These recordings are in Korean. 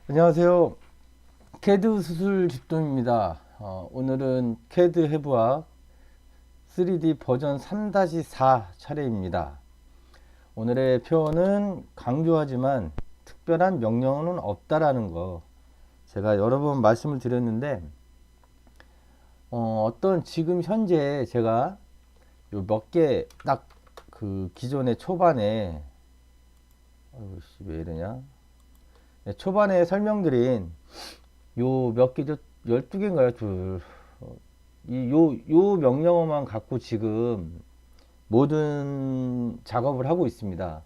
안녕하세요. 캐드 수술 집동입니다. 오늘은 캐드 해부학 3D 버전 3-4 차례입니다. 오늘의 표현은 강조하지만 특별한 명령어는 없다라는 거 제가 여러 번 말씀을 드렸는데 어떤 지금 현재 제가 몇 개 딱 그 기존의 초반에 왜 이러냐 초반에 설명드린 요 몇 개죠? 12개인가요? 요 명령어만 갖고 지금 모든 작업을 하고 있습니다.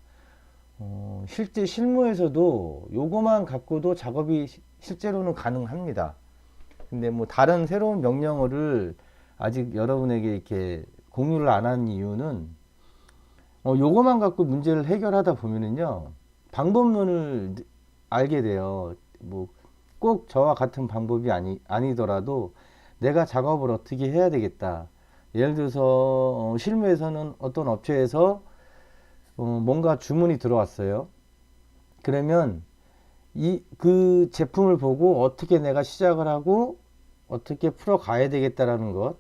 실제 실무에서도 요거만 갖고도 작업이 실제로는 가능합니다. 근데 뭐 다른 새로운 명령어를 아직 여러분에게 이렇게 공유를 안 한 이유는 요거만 갖고 문제를 해결하다 보면은요 방법론을 알게 돼요. 뭐 꼭 저와 같은 방법이 아니더라도 내가 작업을 어떻게 해야 되겠다. 예를 들어서 실무에서는 어떤 업체에서 뭔가 주문이 들어왔어요. 그러면 그 제품을 보고 어떻게 내가 시작을 하고 어떻게 풀어가야 되겠다라는 것,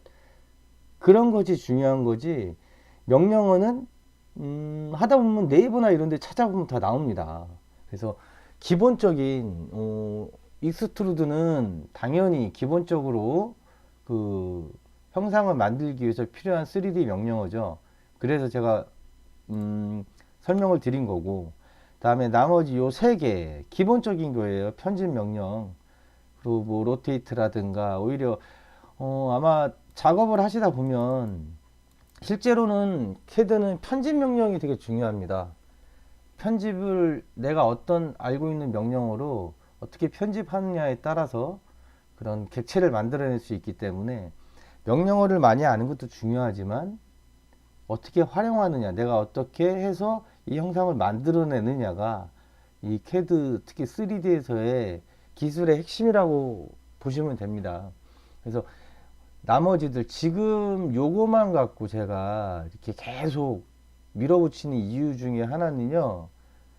그런 것이 중요한 거지. 명령어는 하다 보면 네이버나 이런 데 찾아보면 다 나옵니다. 그래서 기본적인 익스트루드는 당연히 기본적으로 그 형상을 만들기 위해서 필요한 3D 명령어죠. 그래서 제가 설명을 드린 거고, 다음에 나머지 요 세 개 기본적인 거예요. 편집 명령, 그리고 뭐 로테이트라든가. 오히려 아마 작업을 하시다 보면 실제로는 캐드는 편집 명령이 되게 중요합니다. 편집을 내가 어떤 알고 있는 명령어로 어떻게 편집하느냐에 따라서 그런 객체를 만들어낼 수 있기 때문에 명령어를 많이 아는 것도 중요하지만 어떻게 활용하느냐, 내가 어떻게 해서 이 형상을 만들어내느냐가 이 캐드 특히 3D에서의 기술의 핵심이라고 보시면 됩니다. 그래서 나머지들 지금 요거만 갖고 제가 이렇게 계속 밀어붙이는 이유 중에 하나는요,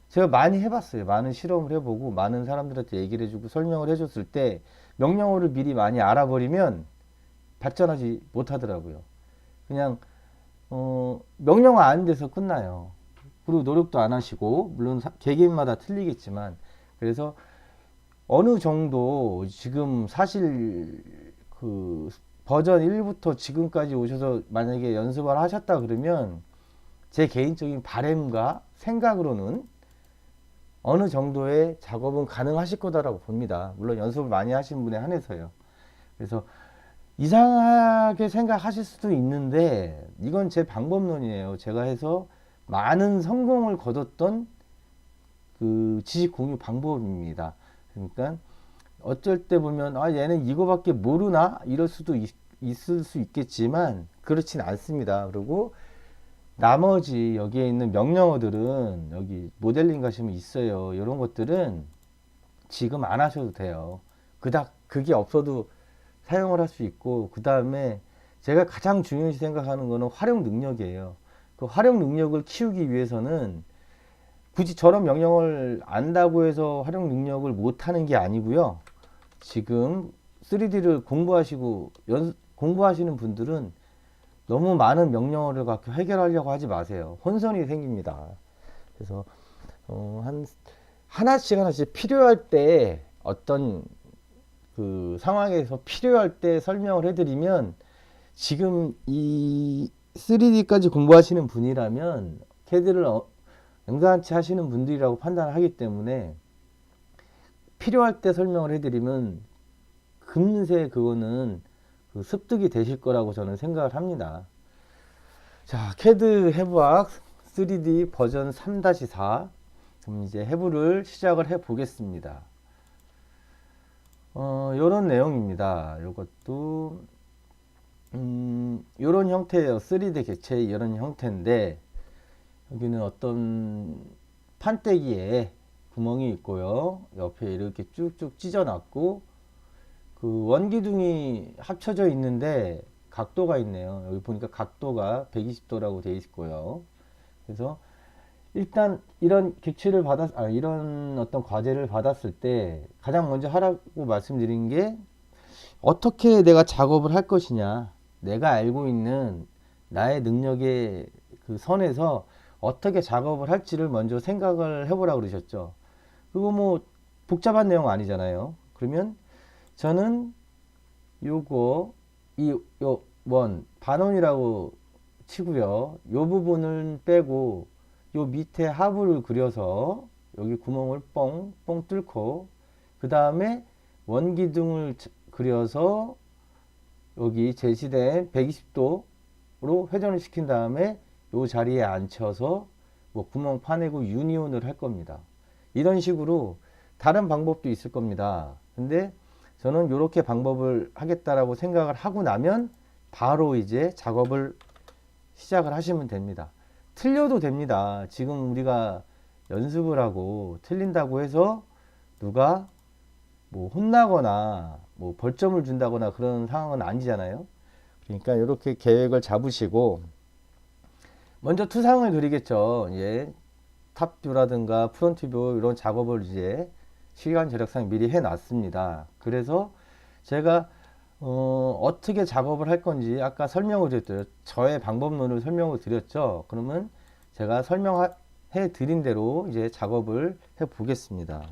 제가 많이 해봤어요. 많은 실험을 해보고 많은 사람들한테 얘기를 해주고 설명을 해줬을 때 명령어를 미리 많이 알아버리면 발전하지 못하더라고요. 그냥 명령어 아는 데서 끝나요. 그리고 노력도 안 하시고, 물론 개개인마다 틀리겠지만, 그래서 어느 정도 지금 사실 그 버전 1부터 지금까지 오셔서 만약에 연습을 하셨다 그러면 제 개인적인 바람과 생각으로는 어느 정도의 작업은 가능하실 거다라고 봅니다. 물론 연습을 많이 하신 분에 한해서요. 그래서 이상하게 생각하실 수도 있는데 이건 제 방법론이에요. 제가 해서 많은 성공을 거뒀던 그 지식 공유 방법입니다. 그러니까 어쩔 때 보면 얘는 이거밖에 모르나 이럴 수도 있을 수 있겠지만 그렇진 않습니다. 그리고 나머지 여기에 있는 명령어들은 여기 모델링 가시면 있어요. 이런 것들은 지금 안 하셔도 돼요. 그닥 그게 없어도 사용을 할 수 있고, 그 다음에 제가 가장 중요시 생각하는 거는 활용 능력이에요. 그 활용 능력을 키우기 위해서는 굳이 저런 명령을 안다고 해서 활용 능력을 못하는 게 아니고요. 지금 3D를 공부하시는 분들은 너무 많은 명령어를 갖고 해결하려고 하지 마세요. 혼선이 생깁니다. 그래서 하나씩 필요할 때 어떤 그 상황에서 필요할 때 설명을 해드리면, 지금 이 3D까지 공부하시는 분이라면 캐드를 eng단치 하시는 분들이라고 판단을 하기 때문에 필요할 때 설명을 해드리면 금세 그거는 그 습득이 되실 거라고 저는 생각을 합니다. 자, 캐드 해부학 3D 버전 3-4. 그럼 이제 해부를 시작을 해 보겠습니다. 요런 내용입니다. 요것도 요런 형태예요. 3D 객체의 이런 형태인데, 여기는 어떤 판때기에 구멍이 있고요. 옆에 이렇게 쭉쭉 찢어놨고, 그 원기둥이 합쳐져 있는데 각도가 있네요. 여기 보니까 각도가 120도라고 되어 있고요. 그래서 일단 이런 객취를 이런 어떤 과제를 받았을 때 가장 먼저 하라고 말씀드린 게 어떻게 내가 작업을 할 것이냐. 내가 알고 있는 나의 능력의 그 선에서 어떻게 작업을 할지를 먼저 생각을 해보라고 그러셨죠. 그거 뭐 복잡한 내용 아니잖아요. 그러면 저는 요거 원 반원이라고 치고요. 요 부분을 빼고 요 밑에 하부를 그려서 여기 구멍을 뻥 뚫고 그 다음에 원기둥을 그려서 여기 제시된 120도로 회전을 시킨 다음에 요 자리에 앉혀서 뭐 구멍 파내고 유니온을 할 겁니다. 이런 식으로 다른 방법도 있을 겁니다. 근데 저는 이렇게 방법을 하겠다라고 생각을 하고 나면 바로 이제 작업을 시작을 하시면 됩니다. 틀려도 됩니다. 지금 우리가 연습을 하고 틀린다고 해서 누가 뭐 혼나거나 뭐 벌점을 준다거나 그런 상황은 아니잖아요. 그러니까 이렇게 계획을 잡으시고 먼저 투상을 그리겠죠. 예. 탑뷰라든가 프론트뷰 이런 작업을 이제 시간 절약상 미리 해 놨습니다. 그래서 제가 어떻게 작업을 할 건지 아까 설명을 드렸죠. 저의 방법론을 설명을 드렸죠. 그러면 제가 설명해 드린 대로 이제 작업을 해 보겠습니다.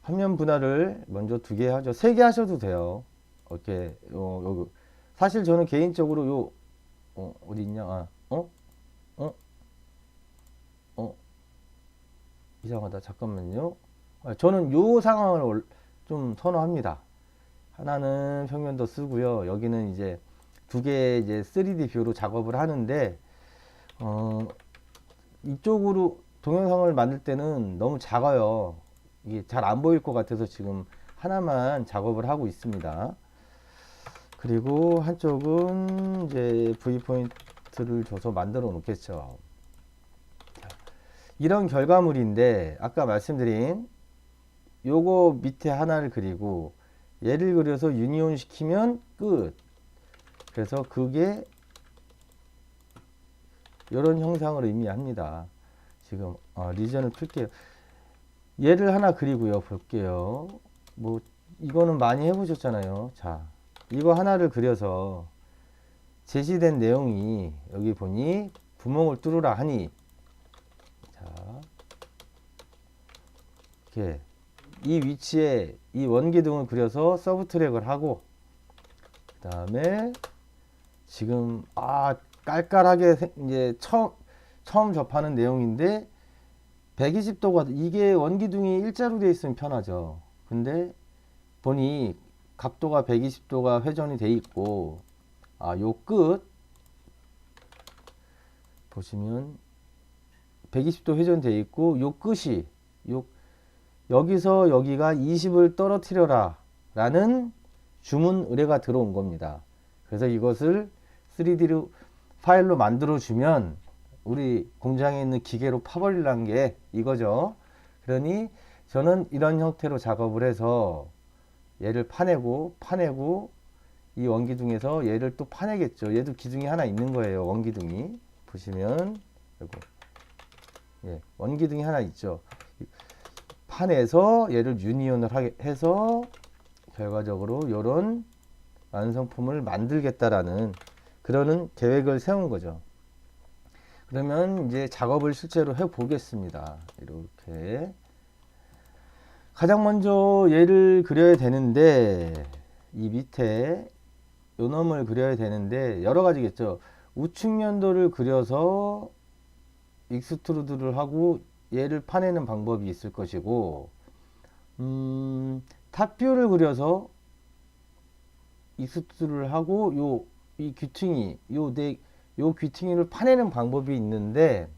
화면 분할을 먼저 2개 하죠. 3개 하셔도 돼요. 이렇게 사실 저는 개인적으로 어디 있냐? 이상하다. 잠깐만요. 저는 요 상황을 좀 선호합니다. 하나는 평면도 쓰고요. 여기는 이제 2개 이제 3D 뷰로 작업을 하는데 이쪽으로 동영상을 만들 때는 너무 작아요. 이게 잘 안 보일 것 같아서 지금 하나만 작업을 하고 있습니다. 그리고 한쪽은 이제 V 포인트를 줘서 만들어 놓겠죠. 이런 결과물인데 아까 말씀드린 요거 밑에 하나를 그리고 얘를 그려서 유니온 시키면 끝. 그래서 그게 이런 형상을 의미합니다. 지금 리전을 풀게요. 얘를 하나 그리고요. 볼게요. 뭐 이거는 많이 해보셨잖아요. 자, 이거 하나를 그려서 제시된 내용이 여기 보니 구멍을 뚫으라 하니 자, 이렇게 이 위치에 이 원기둥을 그려서 서브 트랙을 하고 그 다음에 지금 깔깔하게 이제 처음 접하는 내용인데 120도가 이게 원기둥이 일자로 되어 있으면 편하죠. 근데 보니 각도가 120도가 회전이 돼 있고 요 끝 보시면 120도 회전돼 있고 요 끝이 여기서 여기가 20을 떨어뜨려라 라는 주문 의뢰가 들어온 겁니다. 그래서 이것을 3D 파일로 만들어 주면 우리 공장에 있는 기계로 파버리라는 게 이거죠. 그러니 저는 이런 형태로 작업을 해서 얘를 파내고 이 원기둥에서 얘를 또 파내겠죠. 얘도 기둥이 하나 있는 거예요. 원기둥이 보시면 원기둥이 하나 있죠. 파내서 얘를 유니온을 해서 결과적으로 이런 완성품을 만들겠다라는 그러는 계획을 세운 거죠. 그러면 이제 작업을 실제로 해 보겠습니다. 이렇게 가장 먼저 얘를 그려야 되는데 이 밑에 요 놈을 그려야 되는데 여러 가지겠죠. 우측 연도를 그려서 익스트루드를 하고 얘를 파내는 방법이 있을 것이고 탑뷰를 그려서 익스트루드를 하고 이 귀퉁이 요 귀퉁이를 파내는 방법이 있는데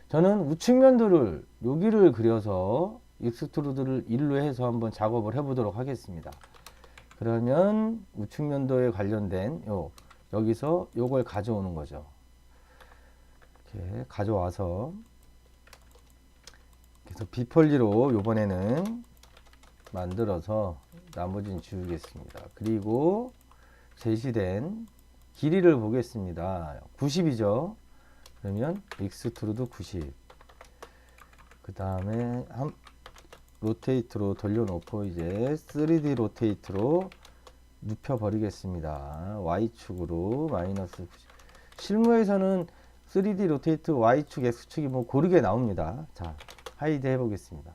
저는 우측 면도를 여기를 그려서 익스트루드를 일로 해서 한번 작업을 해 보도록 하겠습니다. 그러면 우측 면도에 관련된 여기서 요걸 가져오는 거죠. 이렇게 가져와서 그래서 비폴리로 요번에는 만들어서 나머지는 지우겠습니다. 그리고 제시된 길이를 보겠습니다. 90이죠. 그러면 익스트루드 90. 그 다음에 로테이트로 돌려놓고 이제 3D 로테이트로 눕혀 버리겠습니다. Y축으로 마이너스 90. 실무에서는 3D 로테이트 Y축, X축이 뭐 고르게 나옵니다. 자, 하이드 해보겠습니다.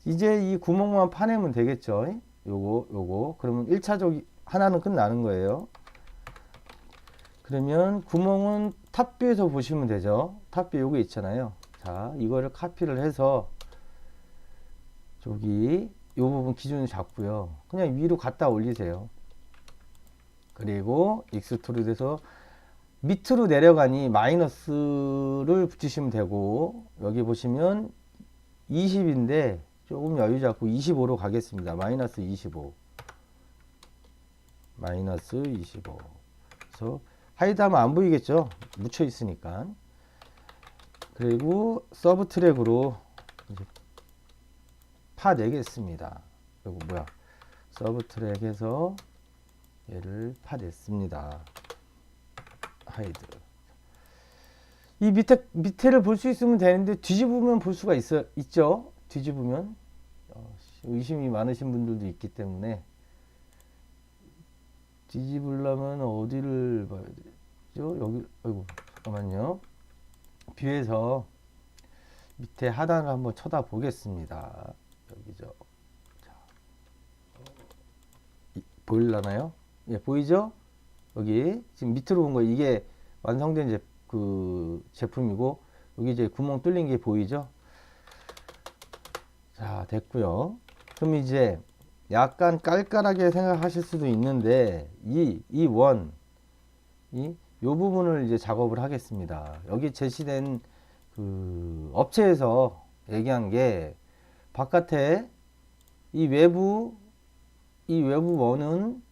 이제 이 구멍만 파내면 되겠죠. 요거. 그러면 1차적 하나는 끝나는 거예요. 그러면 구멍은 탑뷰에서 보시면 되죠. 탑뷰 요게 있잖아요. 자, 이거를 카피를 해서 저기 요 부분 기준을 잡고요. 그냥 위로 갖다 올리세요. 그리고 익스트루드에서 밑으로 내려가니 마이너스를 붙이시면 되고, 여기 보시면 20인데 조금 여유 잡고 25로 가겠습니다. 마이너스 25. 마이너스 25. 그래서 하이드 하면 안 보이겠죠? 묻혀 있으니까. 그리고 서브 트랙으로 이제 파내겠습니다. 그리고 서브 트랙에서 얘를 파냈습니다. 하이드. 이 밑에를 볼 수 있으면 되는데 뒤집으면 볼 수가 있죠. 뒤집으면 의심이 많으신 분들도 있기 때문에 뒤집으려면 어디를 봐야 되죠? 여기, 아이고, 잠깐만요. 뷰에서 밑에 하단을 한번 쳐다보겠습니다. 여기죠. 자, 보일라나요? 예, 보이죠? 여기 지금 밑으로 온 거, 이게 완성된 제품이고, 여기 이제 구멍 뚫린 게 보이죠? 자, 됐고요. 그럼 이제 약간 깔깔하게 생각하실 수도 있는데, 요 부분을 이제 작업을 하겠습니다. 여기 제시된 그 업체에서 얘기한 게, 바깥에 이 외부 원은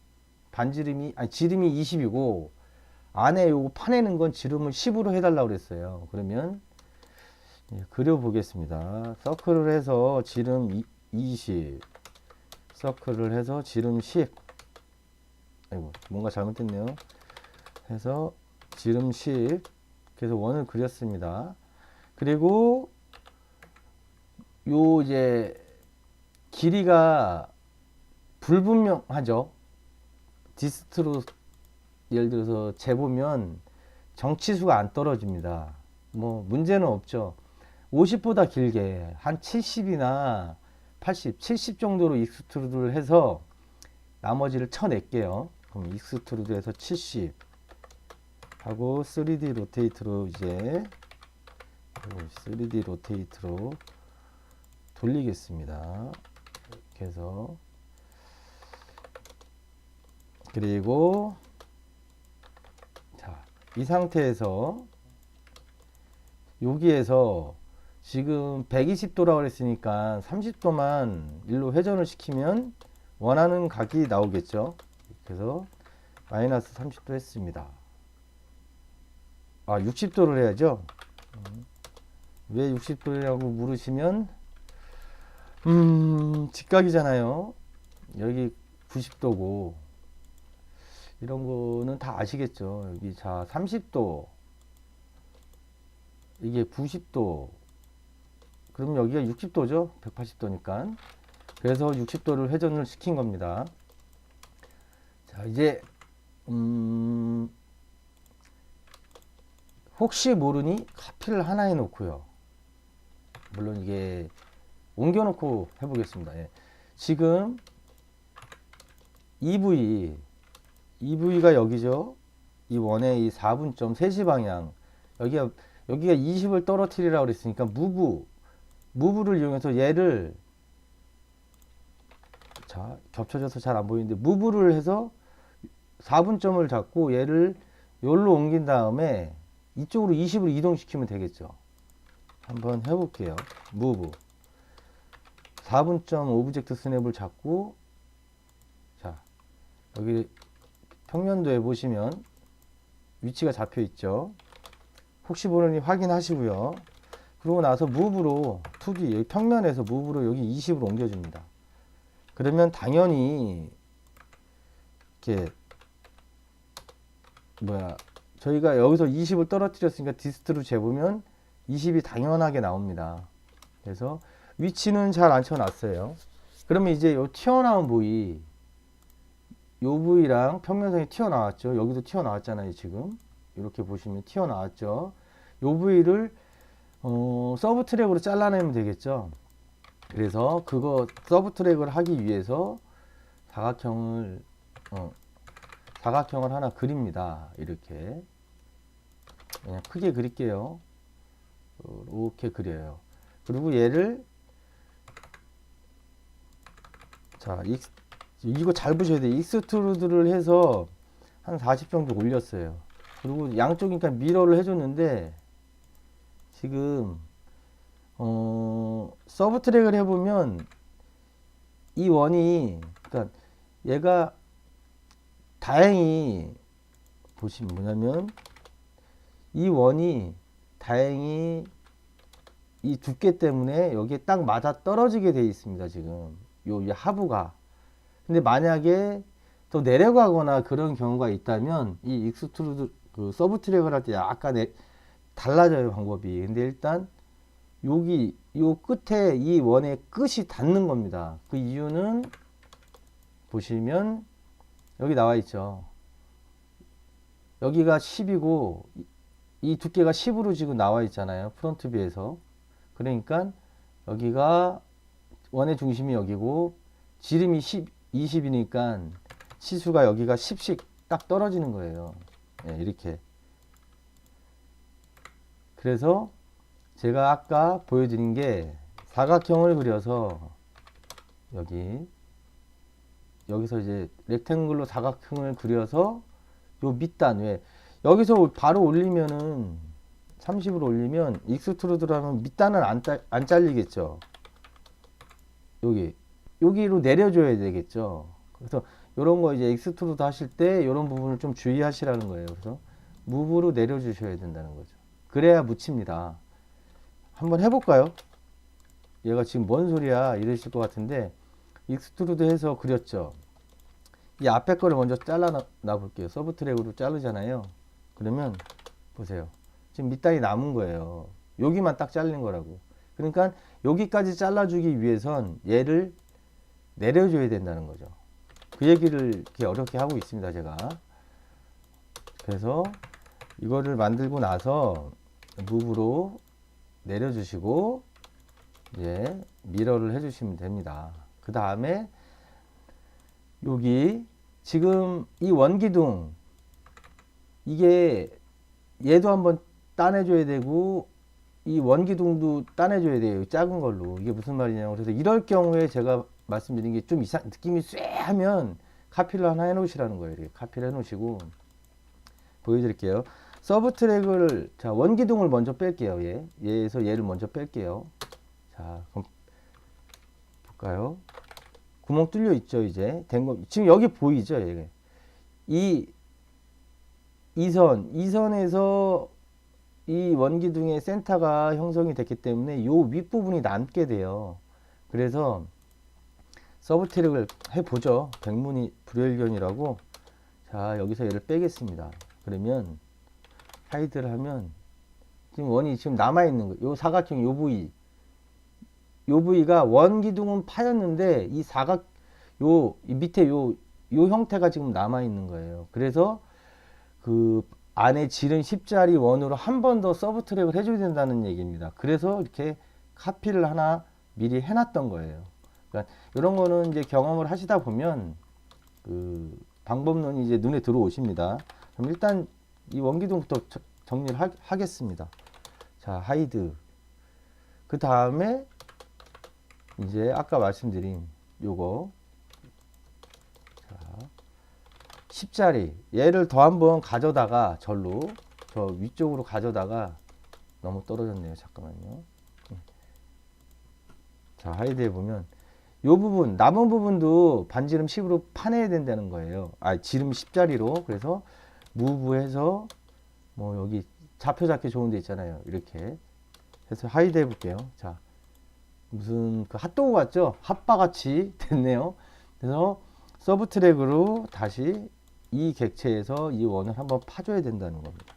지름이 20이고, 안에 요거 파내는 건 지름을 10으로 해달라고 그랬어요. 그러면 그려보겠습니다. 서클을 해서 지름 20, 서클을 해서 지름 10. 아이고, 뭔가 잘못됐네요. 해서 지름 10. 그래서 원을 그렸습니다. 그리고 요 이제 길이가 불분명하죠. 디스트로 예를 들어서 재보면 정치수가 안 떨어집니다. 뭐 문제는 없죠. 50보다 길게 한 70이나 80, 70 정도로 익스트루드를 해서 나머지를 쳐낼게요. 그럼 익스트루드에서 70 하고 3D 로테이트로 이제 3D 로테이트로 돌리겠습니다. 이렇게 해서, 그리고 자, 이 상태에서 여기에서 지금 120도라고 그랬으니까 30도만 일로 회전을 시키면 원하는 각이 나오겠죠. 그래서 마이너스 30도 했습니다. 60도를 해야죠. 왜 60도라고 물으시면 직각이잖아요. 여기 90도고 이런 거는 다 아시겠죠. 여기 자 30도, 이게 90도, 그럼 여기가 60도죠. 180도니까. 그래서 60도를 회전을 시킨 겁니다. 자, 이제 혹시 모르니 카피를 하나 해 놓고요. 물론 이게 옮겨 놓고 해보겠습니다. 예. 지금 EV가 여기죠. 이 원의 이 4분점 3시 방향, 여기가 20을 떨어뜨리라고 그랬으니까 무브를 이용해서 얘를, 자, 겹쳐져서 잘 안 보이는데 무브를 해서 4분점을 잡고 얘를 여기로 옮긴 다음에 이쪽으로 20으로 이동시키면 되겠죠. 한번 해볼게요. 무브 4분점 오브젝트 스냅을 잡고, 자, 여기 평면도에 보시면 위치가 잡혀 있죠. 혹시 모르니 확인하시고요. 그러고 나서 무브로 2D 여기 평면에서 무브로 여기 20으로 옮겨줍니다. 그러면 당연히 이렇게 저희가 여기서 20을 떨어뜨렸으니까 디스트로 재보면 20이 당연하게 나옵니다. 그래서 위치는 잘 앉혀놨어요. 그러면 이제 요 튀어나온 부위, 요 부위랑 평면선이 튀어나왔죠. 여기도 튀어나왔잖아요. 지금 이렇게 보시면 튀어나왔죠. 요 부위를 서브 트랙으로 잘라내면 되겠죠. 그래서 그거 서브 트랙을 하기 위해서 사각형을 사각형을 하나 그립니다. 이렇게 그냥 크게 그릴게요. 이렇게 그려요. 그리고 얘를 자 이거 잘 보셔야 돼요. 익스트루드를 해서 한 40 정도 올렸어요. 그리고 양쪽이니까 미러를 해줬는데 지금 서브 트랙을 해보면 이 원이 그러니까 얘가 다행히 보시면 뭐냐면 이 원이 다행히 이 두께 때문에 여기에 딱 맞아 떨어지게 되어 있습니다. 지금 이 하부가. 근데 만약에 더 내려가거나 그런 경우가 있다면 이 익스트루드 그 서브 트랙을 할 때 약간 달라져요, 방법이. 근데 일단 여기 요 끝에 이 원의 끝이 닿는 겁니다. 그 이유는 보시면 여기 나와 있죠. 여기가 10이고 이 두께가 10으로 지금 나와 있잖아요. 프론트 뷰에서. 그러니까 여기가 원의 중심이 여기고 지름이 20이니까 치수가 여기가 10씩 딱 떨어지는 거예요. 네, 이렇게. 그래서 제가 아까 보여드린 게 사각형을 그려서 여기서 이제 렉탱글로 사각형을 그려서 요 밑단 왜 여기서 바로 올리면은 30으로 올리면 익스트루드라면 밑단은 안 잘리겠죠. 여기로 내려줘야 되겠죠. 그래서 요런 거 이제 익스트루드 하실 때 요런 부분을 좀 주의하시라는 거예요. 그래서 무브로 내려주셔야 된다는 거죠. 그래야 묻힙니다. 한번 해볼까요? 얘가 지금 뭔 소리야 이러실 것 같은데 익스트루드 해서 그렸죠. 이 앞에 거를 먼저 잘라 놔 볼게요. 서브 트랙으로 자르잖아요. 그러면 보세요. 지금 밑단이 남은 거예요. 여기만 딱 잘린 거라고. 그러니까 여기까지 잘라주기 위해선 얘를 내려줘야 된다는 거죠. 그 얘기를 이렇게 어렵게 하고 있습니다, 제가. 그래서 이거를 만들고 나서 무브로 내려주시고 이제 미러를 해주시면 됩니다. 그 다음에 여기 지금 이 원기둥 이게 얘도 한번 따내줘야 되고 이 원기둥도 따내줘야 돼요. 작은 걸로. 이게 무슨 말이냐고. 그래서 이럴 경우에 제가 말씀드린 게 좀 느낌이 쎄하면 카피를 하나 해 놓으시라는 거예요. 이렇게 카피를 해 놓으시고 보여드릴게요. 서브 트랙을 자 원기둥을 먼저 뺄게요. 얘에서 얘를 먼저 뺄게요. 자 그럼 볼까요? 구멍 뚫려 있죠. 이제 된 거 지금 여기 보이죠. 얘. 이 선에서 이 원기둥의 센터가 형성이 됐기 때문에 요 윗부분이 남게 돼요. 그래서 서브 트랙을 해보죠. 백문이 불여일견이라고. 자 여기서 얘를 빼겠습니다. 그러면 하이드를 하면 지금 원이 지금 남아있는 거. 요 사각형 요 부위가 원기둥은 파였는데 이 사각 이 밑에 요 형태가 지금 남아있는 거예요. 그래서 그 안에 지른 10짜리 원으로 한 번 더 서브 트랙을 해줘야 된다는 얘기입니다. 그래서 이렇게 카피를 하나 미리 해놨던 거예요. 그러니까 이런 거는 이제 경험을 하시다 보면 그 방법론이 이제 눈에 들어오십니다. 그럼 일단 이 원기둥부터 정리를 하겠습니다. 자, 하이드. 그 다음에 이제 아까 말씀드린 요거 10짜리 얘를 더 한번 가져다가 절로 저 위쪽으로 가져다가 너무 떨어졌네요. 잠깐만요. 자 하이드 해보면 요 부분 남은 부분도 반지름 10으로 파내야 된다는 거예요. 지름 10짜리로. 그래서 무브해서 뭐 여기 좌표 잡기 좋은 데 있잖아요. 이렇게 해서 하이드 해볼게요. 자 무슨 그 핫도그 같죠? 핫바 같이 됐네요. 그래서 서브 트랙으로 다시 이 객체에서 이 원을 한번 파줘야 된다는 겁니다.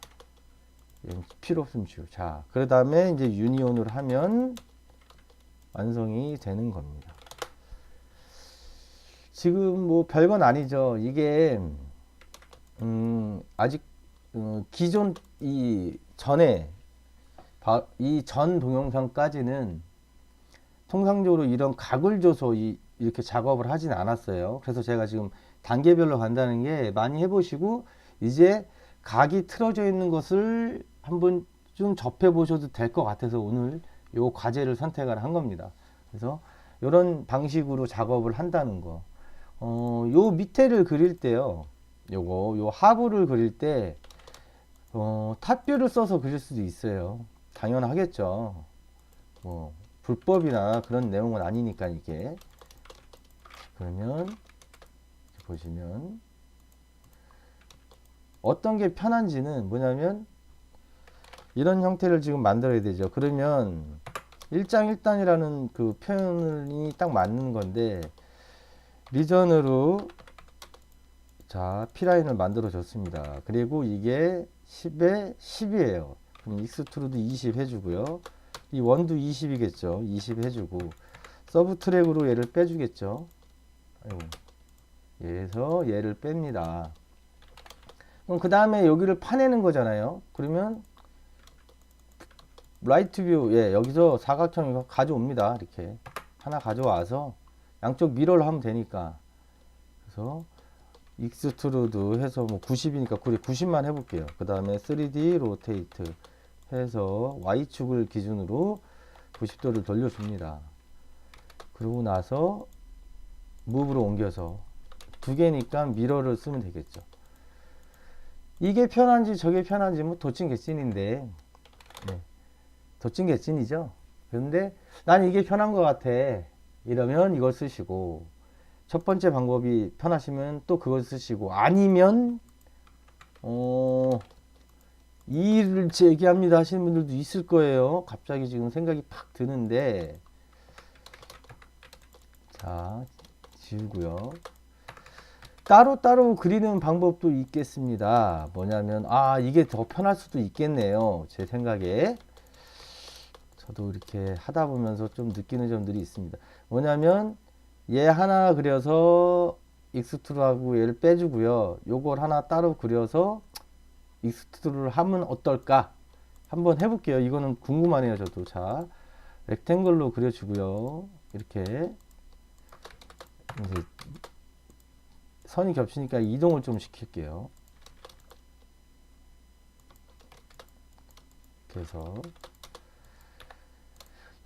필요 없으면 지워. 자, 그 다음에 이제 유니온을 하면 완성이 되는 겁니다. 지금 뭐 별건 아니죠. 이게 아직 기존 이 전에 이 전 동영상까지는 통상적으로 이런 각을 줘서 이렇게 작업을 하진 않았어요. 그래서 제가 지금 단계별로 간다는 게 많이 해보시고 이제 각이 틀어져 있는 것을 한번 좀 접해 보셔도 될 것 같아서 오늘 요 과제를 선택을 한 겁니다. 그래서 이런 방식으로 작업을 한다는 거. 요 밑에를 그릴 때요. 요 하부를 그릴 때 탑뷰를 써서 그릴 수도 있어요. 당연하겠죠. 뭐 불법이나 그런 내용은 아니니까 이게. 그러면 보시면 어떤 게 편한지는 뭐냐면 이런 형태를 지금 만들어야 되죠. 그러면 일장일단이라는 그 표현이 딱 맞는 건데 리전으로 자 P라인을 만들어 줬습니다. 그리고 이게 10에 10이에요. 그럼 익스트루드 20 해주고요. 이 원도 20이겠죠. 20 해주고 서브 트랙으로 얘를 빼주겠죠. 얘에서 얘를 뺍니다. 그럼 그 다음에 여기를 파내는 거잖아요. 그러면 라이트 뷰, 예, 여기서 사각형 이거 가져옵니다. 이렇게 하나 가져와서 양쪽 미러를 하면 되니까. 그래서 익스트루드 해서 뭐 90이니까 90만 해볼게요. 그 다음에 3D 로테이트 해서 Y축을 기준으로 90도를 돌려줍니다. 그러고 나서 무브로 옮겨서 두 개니까 미러를 쓰면 되겠죠. 이게 편한지 저게 편한지 뭐 도찐개찐인데 네. 도찐개찐이죠. 그런데 난 이게 편한 것 같아 이러면 이걸 쓰시고 첫 번째 방법이 편하시면 또 그걸 쓰시고 아니면 이의를 제기합니다 하시는 분들도 있을 거예요. 갑자기 지금 생각이 팍 드는데 자 지우고요. 따로따로 그리는 방법도 있겠습니다. 뭐냐면 이게 더 편할 수도 있겠네요. 제 생각에 저도 이렇게 하다 보면서 좀 느끼는 점들이 있습니다. 뭐냐면 얘 하나 그려서 익스트루드하고 얘를 빼주고요. 요걸 하나 따로 그려서 익스트루드를 하면 어떨까? 한번 해볼게요. 이거는 궁금하네요. 저도. 자, 렉탱글로 그려주고요. 이렇게 이제 선이 겹치니까 이동을 좀 시킬게요. 그래서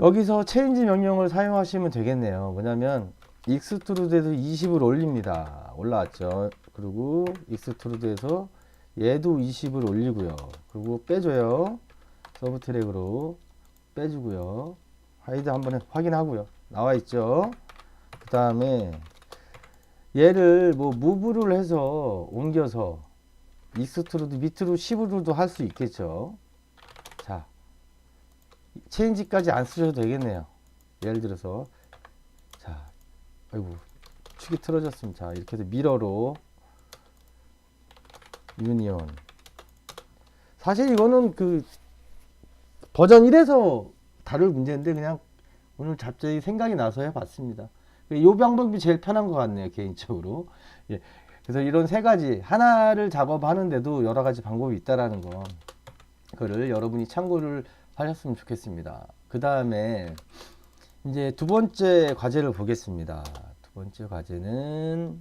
여기서 체인지 명령을 사용하시면 되겠네요. 뭐냐면 익스트루드에서 20을 올립니다. 올라왔죠. 그리고 익스트루드에서 얘도 20을 올리고요. 그리고 빼줘요. 서브 트랙으로 빼주고요. 하이드 한번 확인하고요. 나와 있죠. 그 다음에 얘를 뭐 무브를 해서 옮겨서 익스트루드 밑으로 10으로도 할 수 있겠죠. 자, 체인지까지 안 쓰셔도 되겠네요. 예를 들어서 자, 아이고 축이 틀어졌습니다. 자, 이렇게 해서 미러로 유니온. 사실 이거는 그 버전 1에서 다룰 문제인데 그냥 오늘 갑자기 생각이 나서 해봤습니다. 이 방법이 제일 편한 것 같네요, 개인적으로. 예. 그래서 이런 세 가지 하나를 작업하는데도 여러 가지 방법이 있다라는 거, 그거를 여러분이 참고를 하셨으면 좋겠습니다. 그 다음에 이제 두 번째 과제를 보겠습니다. 두 번째 과제는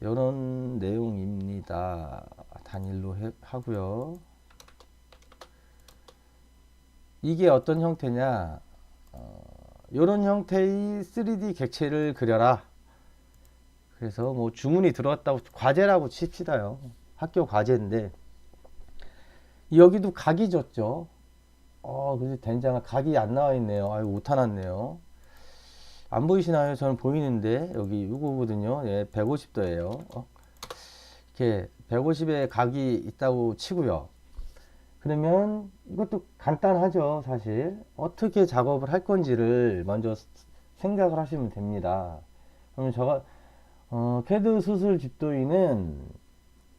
이런 내용입니다. 단일로 하고요. 이게 어떤 형태냐? 이런 형태의 3D 객체를 그려라. 그래서 뭐 주문이 들어왔다고 과제라고 칩시다요. 학교 과제인데 여기도 각이 줬죠. 그래서 된장아 각이 안 나와 있네요. 아유 오타났네요. 안 보이시나요? 저는 보이는데 여기 이거거든요. 예, 150도예요. 이렇게 150에 각이 있다고 치고요. 그러면 이것도 간단하죠. 사실 어떻게 작업을 할 건지를 먼저 생각을 하시면 됩니다. 그러면 제가 캐드 수술 집도인은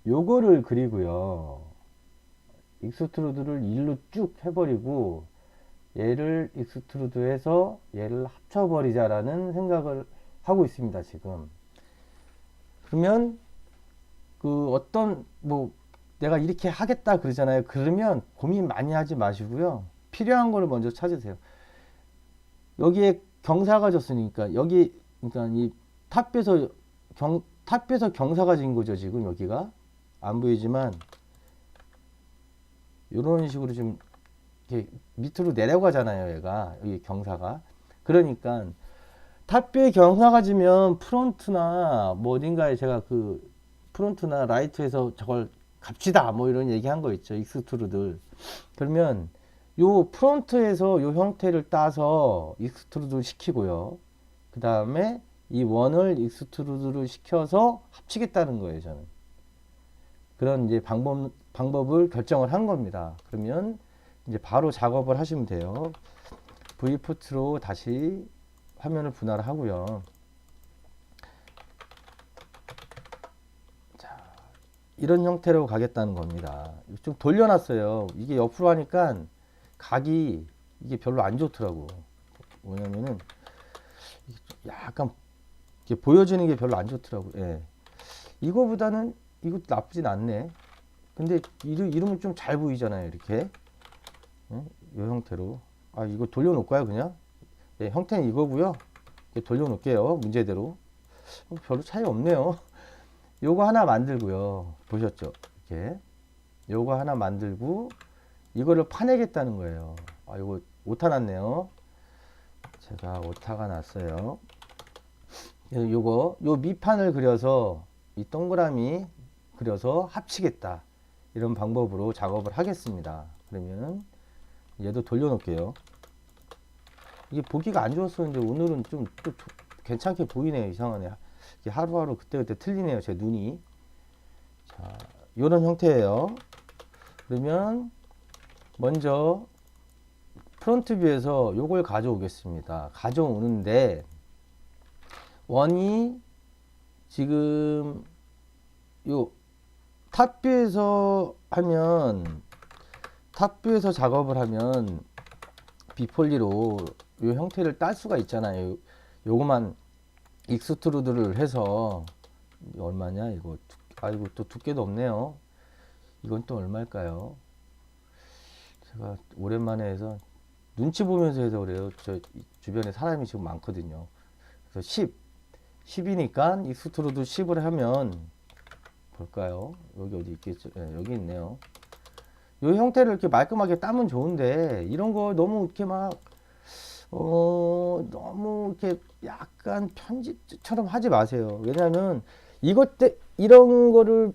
요거를 그리고요. 익스트루드를 일로 쭉 해버리고 얘를 익스트루드해서 얘를 합쳐버리자라는 생각을 하고 있습니다, 지금. 그러면 그 어떤 뭐 내가 이렇게 하겠다 그러잖아요. 그러면 고민 많이 하지 마시고요. 필요한 거를 먼저 찾으세요. 여기에 경사가 졌으니까 여기 그러니까 이 탑에서 경사가 진 거죠, 지금 여기가. 안 보이지만 이런 식으로 좀 이렇게 밑으로 내려가잖아요, 얘가. 여기 경사가. 그러니까 탑에 경사가 지면 프론트나 뭐 어딘가에 제가 그 프론트나 라이트에서 저걸 갑시다 뭐 이런 얘기한 거 있죠, 익스트루드. 그러면 요 프론트에서 요 형태를 따서 익스트루드 시키고요. 그 다음에 이 원을 익스트루드를 시켜서 합치겠다는 거예요, 저는. 그런 이제 방법을 결정을 한 겁니다. 그러면 이제 바로 작업을 하시면 돼요. V포트로 다시 화면을 분할을 하고요. 자, 이런 형태로 가겠다는 겁니다. 좀 돌려놨어요. 이게 옆으로 하니까 각이 이게 별로 안 좋더라고. 뭐냐면은 약간 이렇게 보여지는 게 별로 안 좋더라고. 예. 이거보다는 이것도 나쁘진 않네. 근데 이러면 좀 잘 보이잖아요, 이렇게. 예? 이 형태로. 아, 이거 돌려놓을까요, 그냥? 예, 형태는 이거고요. 돌려놓을게요, 문제대로. 별로 차이 없네요. 요거 하나 만들고요. 보셨죠? 이렇게. 요거 하나 만들고 이거를 파내겠다는 거예요. 아, 이거 오타 났네요. 제가 오타가 났어요. 요 밑판을 그려서 이 동그라미 그려서 합치겠다. 이런 방법으로 작업을 하겠습니다. 그러면 얘도 돌려놓을게요. 이게 보기가 안 좋았었는데 오늘은 좀 또 괜찮게 보이네요. 이상하네. 이게 하루하루 그때그때 틀리네요. 제 눈이. 자, 요런 형태예요. 그러면 먼저 프론트 뷰에서 요걸 가져오겠습니다. 가져오는데 원이 지금 요 탑뷰에서 작업을 하면 비폴리로 요 형태를 딸 수가 있잖아요. 요거만 익스트루드를 해서 얼마냐 이거. 아이고 또 두께도 없네요. 이건 또 얼마일까요? 제가 오랜만에 해서 눈치 보면서 해서 그래요. 저 주변에 사람이 지금 많거든요. 그래서 10이니까 익스트루드 10을 하면 볼까요? 여기 어디 있겠죠? 네, 여기 있네요. 이 형태를 이렇게 말끔하게 따면 좋은데 이런 거 너무 이렇게 막 너무 이렇게 약간 편집처럼 하지 마세요. 왜냐하면 이런 거를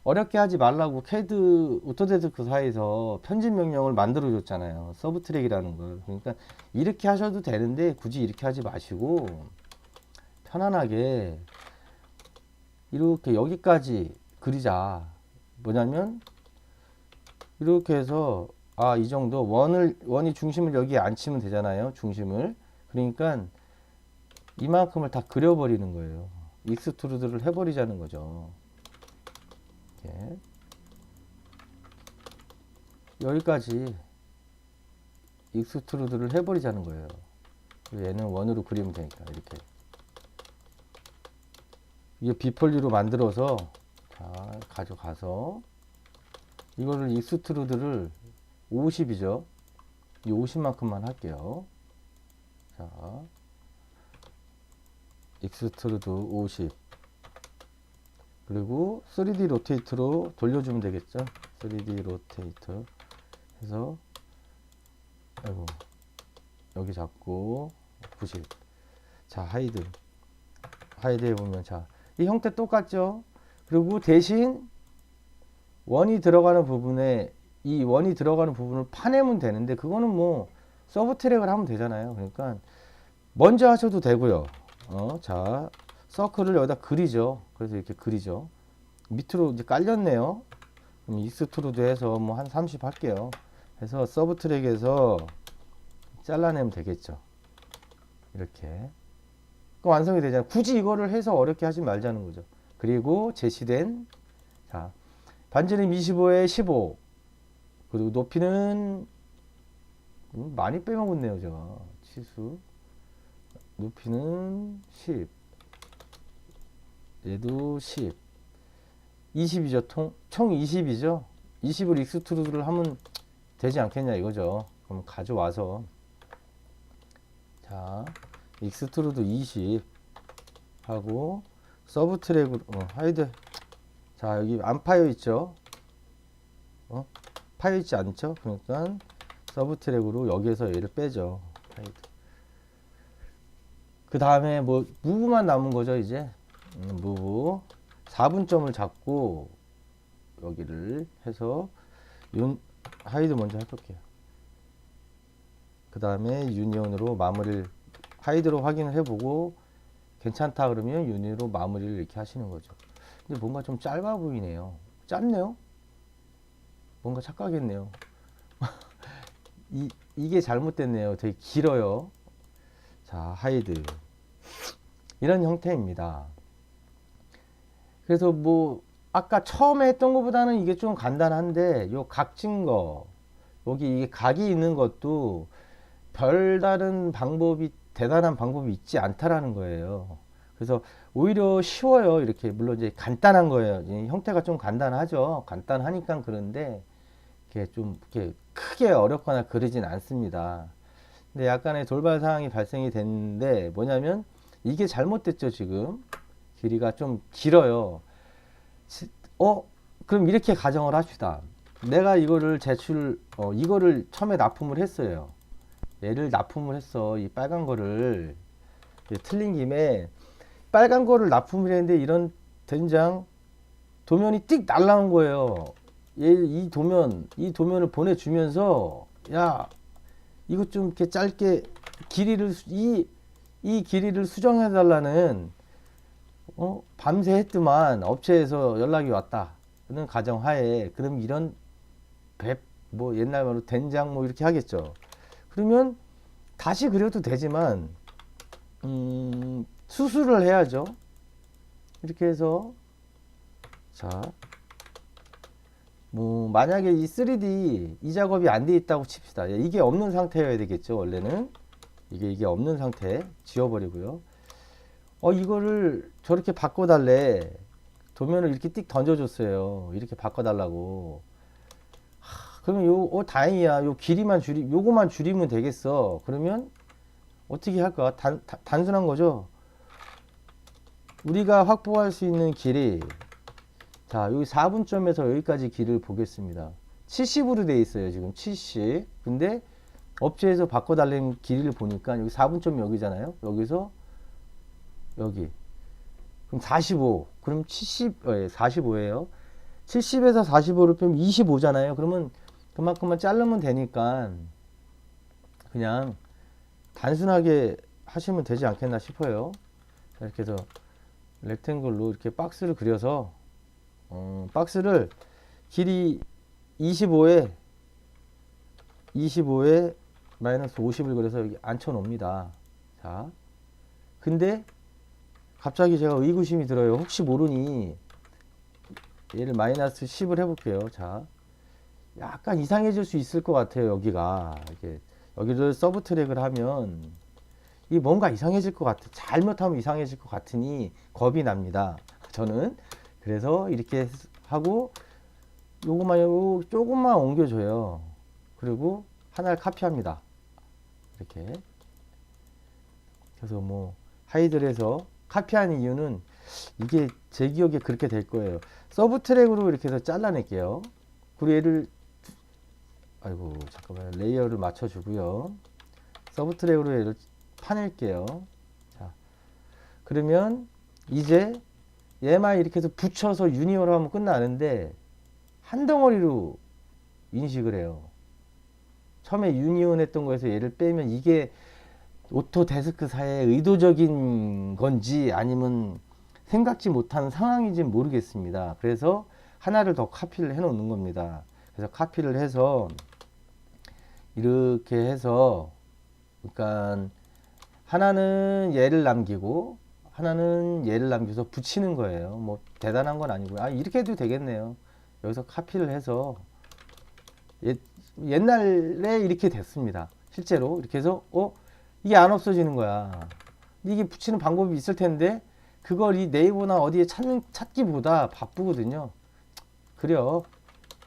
어렵게 하지 말라고 캐드 오토데스크 사이에서 편집 명령을 만들어 줬잖아요. 서브 트랙이라는 걸. 그러니까 이렇게 하셔도 되는데 굳이 이렇게 하지 마시고 편안하게 이렇게 여기까지 그리자. 뭐냐면 이렇게 해서 이 정도 원이 중심을 여기에 앉히면 되잖아요. 중심을. 그러니까 이만큼을 다 그려버리는 거예요. 익스트루드를 해버리자는 거죠. 이렇게. 여기까지 익스트루드를 해버리자는 거예요. 얘는 원으로 그리면 되니까 이렇게. 이게 비폴리로 만들어서 자, 가져가서 이거를 익스트루드를 50이죠. 이 50만큼만 할게요. 자, 익스트루드 50. 그리고 3D 로테이트로 돌려주면 되겠죠. 3D 로테이트 해서 아이고 여기 잡고 90. 자, 하이드 해보면 자, 이 형태 똑같죠. 그리고 대신 원이 들어가는 부분을 파내면 되는데 그거는 뭐 서브 트랙을 하면 되잖아요. 그러니까 먼저 하셔도 되고요. 자, 서클을 여기다 그리죠. 그래서 이렇게 그리죠. 밑으로 이제 깔렸네요. 그럼 익스트루드 해서 뭐 한 30 할게요. 해서 서브 트랙에서 잘라내면 되겠죠. 이렇게. 완성이 되잖아요. 굳이 이거를 해서 어렵게 하지 말자는 거죠. 그리고 제시된, 자, 반지름 25에 15, 그리고 높이는 많이 빼먹었네요, 제가. 치수. 높이는 10, 얘도 10, 20이죠. 총 20이죠. 20을 익스트루드를 하면 되지 않겠냐 이거죠. 그럼 가져와서, 자, 익스트루드 20 하고 서브 트랙으로 하이드. 자, 여기 안 파여 있죠. 파여 있지 않죠. 그러니까 서브 트랙으로 여기에서 얘를 빼죠. 하이드. 그 다음에 뭐 무브만 남은 거죠. 이제 무브 4분점을 잡고 여기를 해서 하이드 먼저 해볼게요. 그 다음에 유니온으로 마무리를, 하이드로 확인을 해보고 괜찮다 그러면 유니로 마무리를 이렇게 하시는 거죠. 근데 뭔가 좀 짧아 보이네요. 짧네요. 뭔가 착각했네요. 이게 잘못됐네요. 되게 길어요. 자, 하이드. 이런 형태입니다. 그래서 뭐 아까 처음에 했던 것보다는 이게 좀 간단한데, 요 각진 거, 여기 이게 각이 있는 것도 별다른 방법이, 대단한 방법이 있지 않다라는 거예요. 그래서 오히려 쉬워요. 이렇게, 물론 이제 간단한 거예요. 형태가 좀 간단하죠. 간단하니까. 그런데 이렇게 좀 이렇게 크게 어렵거나 그러진 않습니다. 근데 약간의 돌발 상황이 발생이 됐는데, 뭐냐면 이게 잘못됐죠. 지금 길이가 좀 길어요. 그럼 이렇게 가정을 합시다. 내가 이거를 이거를 처음에 납품을 했어요. 얘를 납품을 했어. 이 빨간 거를. 틀린 김에 빨간 거를 납품을 했는데, 이런 된장 도면이 띡 날라온 거예요. 이 도면을 보내주면서, 야, 이거 좀 이렇게 짧게 길이를, 이 길이를 수정해 달라는, 밤새 했더만 업체에서 연락이 왔다는 가정하에, 그럼 이런 뭐 옛날 말로 된장 뭐 이렇게 하겠죠. 그러면 다시 그려도 되지만 수술을 해야죠. 이렇게 해서, 자, 뭐 만약에 이 3D 이 작업이 안 돼 있다고 칩시다. 이게 없는 상태여야 되겠죠. 원래는 이게 없는 상태 지워버리고요. 이거를 저렇게 바꿔달래. 도면을 이렇게 띡 던져줬어요. 이렇게 바꿔달라고. 그러면 다행이야. 요거만 줄이면 되겠어. 그러면 어떻게 할까? 단순한 거죠. 우리가 확보할 수 있는 길이, 자, 여기 4분점에서 여기까지 길을 보겠습니다. 70으로 돼 있어요. 지금 70. 근데 업체에서 바꿔달라는 길이를 보니까 여기 4분점이 여기잖아요. 여기서 여기. 그럼 45. 그럼 45예요. 70에서 45를 빼면 25잖아요. 그러면 그만큼만 자르면 되니까 그냥 단순하게 하시면 되지 않겠나 싶어요. 이렇게 해서 렉탱글로 이렇게 박스를 그려서, 박스를 길이 25에 마이너스 50을 그려서 여기 앉혀 놓습니다. 자, 근데 갑자기 제가 의구심이 들어요. 혹시 모르니 얘를 마이너스 10을 해볼게요. 자, 약간 이상해질 수 있을 것 같아요. 여기가 이렇게, 여기를 서브 트랙을 하면 이 뭔가 이상해질 것 같아. 잘못하면 이상해질 것 같으니 겁이 납니다. 저는 그래서 이렇게 하고 요거만 조금만 옮겨줘요. 그리고 하나를 카피합니다. 이렇게. 그래서 뭐 하이드를 해서 카피하는 이유는 이게 제 기억에 그렇게 될 거예요. 서브 트랙으로 이렇게 해서 잘라낼게요. 그리고 얘를, 아이고 잠깐만요. 레이어를 맞춰주고요. 서브 트랙으로 얘를 파낼게요. 자, 그러면 이제 얘만 이렇게 해서 붙여서 유니온을 하면 끝나는데, 한 덩어리로 인식을 해요. 처음에 유니온 했던 거에서 얘를 빼면 이게 오토데스크사의 의도적인 건지 아니면 생각지 못한 상황인지 모르겠습니다. 그래서 하나를 더 카피를 해 놓는 겁니다. 그래서 카피를 해서 이렇게 해서, 그러니까 하나는 얘를 남기고 하나는 얘를 남겨서 붙이는 거예요. 뭐 대단한 건 아니고요. 아, 이렇게 해도 되겠네요. 여기서 카피를 해서 옛날에 이렇게 됐습니다. 실제로 이렇게 해서 이게 안 없어지는 거야. 이게 붙이는 방법이 있을 텐데 그걸 이 네이버나 어디에 찾기보다 바쁘거든요. 그려.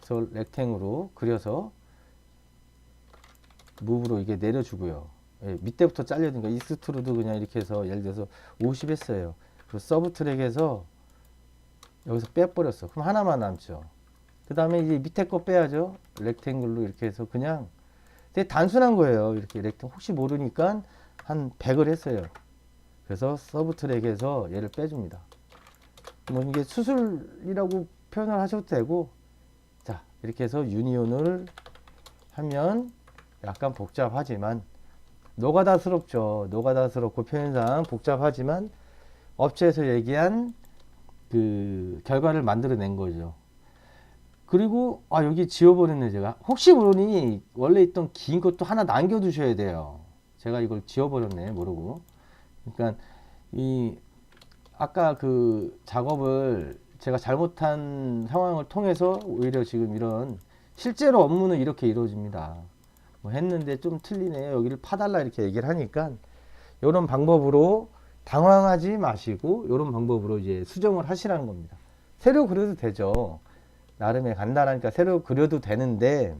그래서 렉탱으로 그려서 무브로 이게 내려주고요. 예, 밑에부터 잘려니까 익스트루드 그냥 이렇게 해서 예를 들어서 50 했어요. 그리고 서브 트랙에서 여기서 빼버렸어. 그럼 하나만 남죠. 그 다음에 이제 밑에 거 빼야죠. 렉탱글로 이렇게 해서 그냥 되게 단순한 거예요. 이렇게 렉탱 혹시 모르니까 한 100을 했어요. 그래서 서브 트랙에서 얘를 빼줍니다. 뭐 이게 수술이라고 표현을 하셔도 되고, 자 이렇게 해서 유니온을 하면 약간 복잡하지만 노가다스럽죠. 노가다스럽고 표현상 복잡하지만 업체에서 얘기한 그 결과를 만들어낸 거죠. 그리고 여기 지워버렸네. 제가 혹시 모르니 원래 있던 긴 것도 하나 남겨두셔야 돼요. 제가 이걸 지워버렸네 모르고. 그러니까 이 아까 그 작업을 제가 잘못한 상황을 통해서 오히려 지금 이런 실제로 업무는 이렇게 이루어집니다. 뭐 했는데 좀 틀리네, 여기를 파달라 이렇게 얘기를 하니까 이런 방법으로 당황하지 마시고 이런 방법으로 이제 수정을 하시라는 겁니다. 새로 그려도 되죠. 나름의 간단하니까 새로 그려도 되는데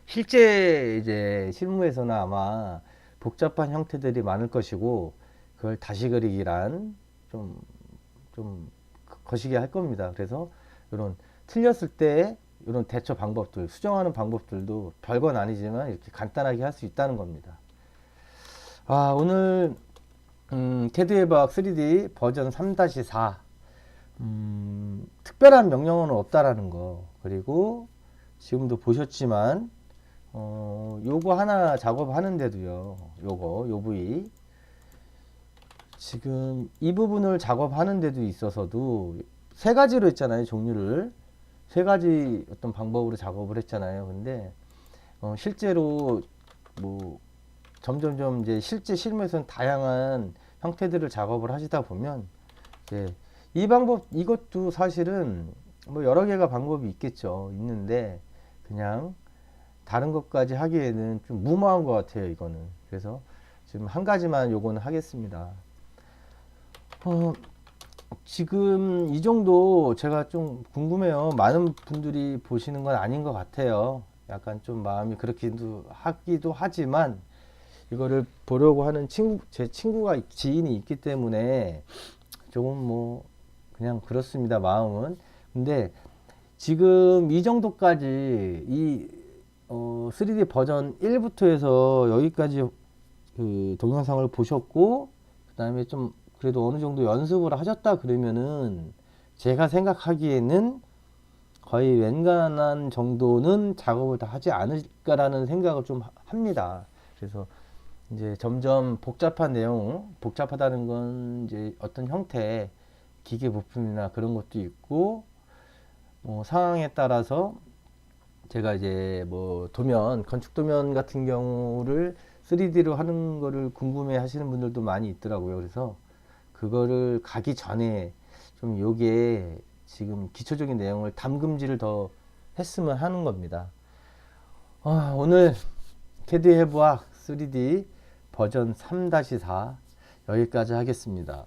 실제 이제 실무에서는 아마 복잡한 형태들이 많을 것이고 그걸 다시 그리기란 좀 거시기 할 겁니다. 그래서 이런 틀렸을 때 이런 대처 방법들, 수정하는 방법들도 별건 아니지만 이렇게 간단하게 할 수 있다는 겁니다. 오늘 캐드 해박 3D 버전 3-4 특별한 명령어는 없다라는 거, 그리고 지금도 보셨지만 요거 하나 작업하는데도요, 요 부위 지금 이 부분을 작업하는데도 있어서도 세 가지로 했잖아요. 종류를 세 가지 어떤 방법으로 작업을 했잖아요. 근데 실제로 뭐 점점점 이제 실제 실무에서는 다양한 형태들을 작업을 하시다 보면 이제 이 방법, 이것도 사실은 뭐 여러 개가 방법이 있겠죠. 있는데 그냥 다른 것까지 하기에는 좀 무모한 것 같아요, 이거는. 그래서 지금 한 가지만 요거는 하겠습니다. 지금 이 정도 제가 좀 궁금해요. 많은 분들이 보시는 건 아닌 것 같아요. 약간 좀 마음이 그렇기도 하기도 하지만 이거를 보려고 하는 제 친구가, 지인이 있기 때문에 조금 뭐 그냥 그렇습니다, 마음은. 근데 지금 이 정도까지 이 3D 버전 1부터 해서 여기까지 그 동영상을 보셨고, 그 다음에 좀 그래도 어느 정도 연습을 하셨다 그러면은 제가 생각하기에는 거의 웬간한 정도는 작업을 다 하지 않을까라는 생각을 좀 합니다. 그래서 이제 점점 복잡한 내용, 복잡하다는 건 이제 어떤 형태, 기계 부품이나 그런 것도 있고, 뭐 상황에 따라서 제가 이제 뭐 도면, 건축 도면 같은 경우를 3D로 하는 거를 궁금해 하시는 분들도 많이 있더라고요. 그래서 그거를 가기 전에 좀 요게 지금 기초적인 내용을 담금질을 더 했으면 하는 겁니다. 오늘 캐드 해부학 3D 버전 3-4 여기까지 하겠습니다.